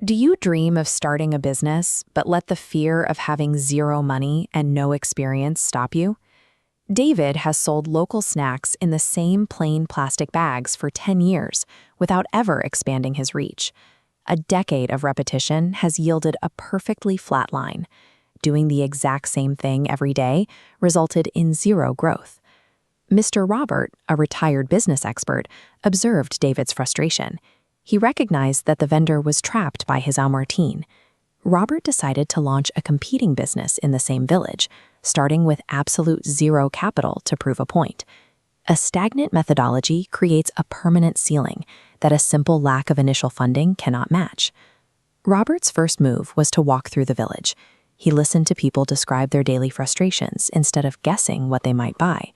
Do you dream of starting a business, but let the fear of having zero money and no experience stop you? David has sold local snacks in the same plain plastic bags for 10 years without ever expanding his reach. A decade of repetition has yielded a perfectly flat line. Doing the exact same thing every day resulted in zero growth. Mr. Robert, a retired business expert, observed David's frustration. He recognized that the vendor was trapped by his Almartine. Robert decided to launch a competing business in the same village, starting with absolute zero capital to prove a point. A stagnant methodology creates a permanent ceiling that a simple lack of initial funding cannot match. Robert's first move was to walk through the village. He listened to people describe their daily frustrations instead of guessing what they might buy.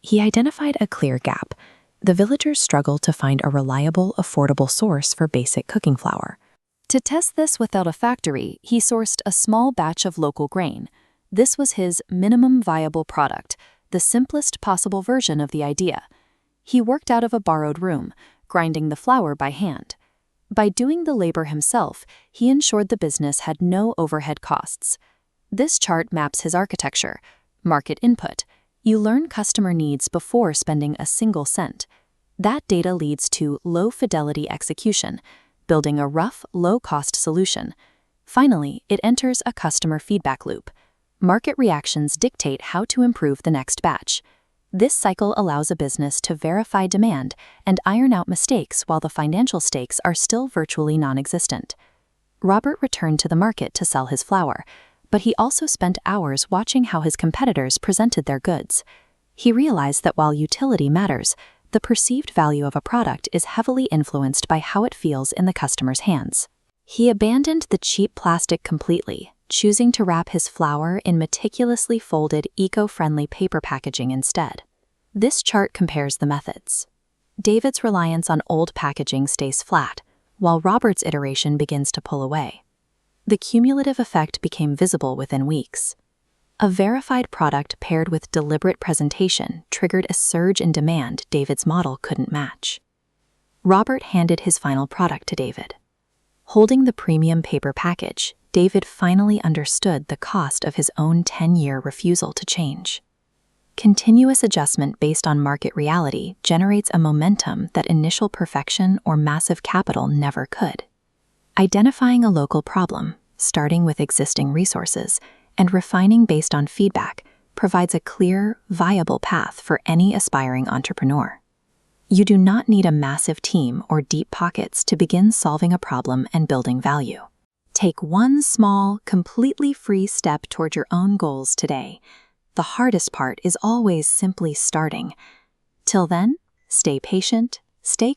He identified a clear gap. The villagers struggled to find a reliable, affordable source for basic cooking flour. To test this without a factory, he sourced a small batch of local grain. This was his minimum viable product, the simplest possible version of the idea. He worked out of a borrowed room, grinding the flour by hand. By doing the labor himself, he ensured the business had no overhead costs. This chart maps his architecture. Market input. You learn customer needs before spending a single cent. That data leads to low-fidelity execution, building a rough, low-cost solution. Finally, it enters a customer feedback loop. Market reactions dictate how to improve the next batch. This cycle allows a business to verify demand and iron out mistakes while the financial stakes are still virtually non-existent. Robert returned to the market to sell his flour, but he also spent hours watching how his competitors presented their goods. He realized that while utility matters, the perceived value of a product is heavily influenced by how it feels in the customer's hands. He abandoned the cheap plastic completely, choosing to wrap his flour in meticulously folded, eco-friendly paper packaging instead. This chart compares the methods. David's reliance on old packaging stays flat, while Robert's iteration begins to pull away. The cumulative effect became visible within weeks. A verified product paired with deliberate presentation triggered a surge in demand David's model couldn't match. Robert handed his final product to David. Holding the premium paper package, David finally understood the cost of his own 10-year refusal to change. Continuous adjustment based on market reality generates a momentum that initial perfection or massive capital never could. Identifying a local problem, starting with existing resources, and refining based on feedback provides a clear, viable path for any aspiring entrepreneur. You do not need a massive team or deep pockets to begin solving a problem and building value. Take one small, completely free step toward your own goals today. The hardest part is always simply starting. Till then, stay patient, stay